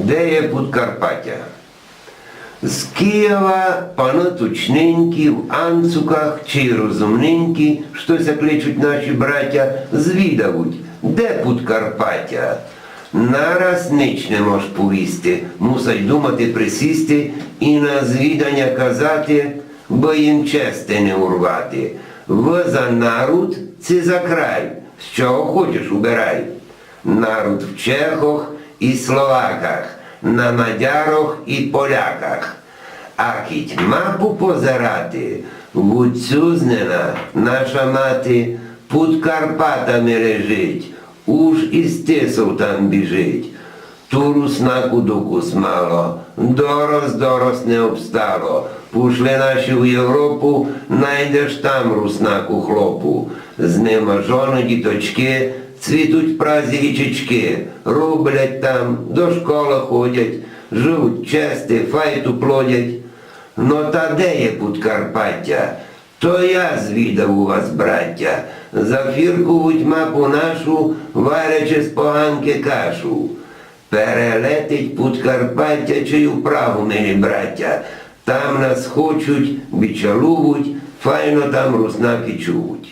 Де є Подкарпаття? З Києва пано тучненькі, в анцуках чи розумненькі, що ся кличуть наші браття, звідавуть, де Подкарпаття? Нараз ніч не мож повісти, мусить думати присісти і на звідання казати, бо їм чести не урвати. Ви за народ, це за край, з чого хочеш убирай. Народ в Чехах і Словаках, на Мадярах і Поляках. А кіть мапу позирати, Гуцюзнина, наша мати, під Карпатами лежить, уж із Тисов там біжить. Ту руснаку докус мало, дорос не обстало. Пушли наші в Європу, найдеш там руснаку хлопу. З ними жони, діточки, цвітуть празі вічечки, рублять там, до школи ходять, живуть чести, файту плодять. Но та де є Подкарпаття? То я звідав у вас, браття, зафіркувуть мапу нашу, варячи з поганки кашу. Перелетить Подкарпаття чи в Прагу, милі браття, там нас хочуть, бичалувуть, файно там руснаки чують.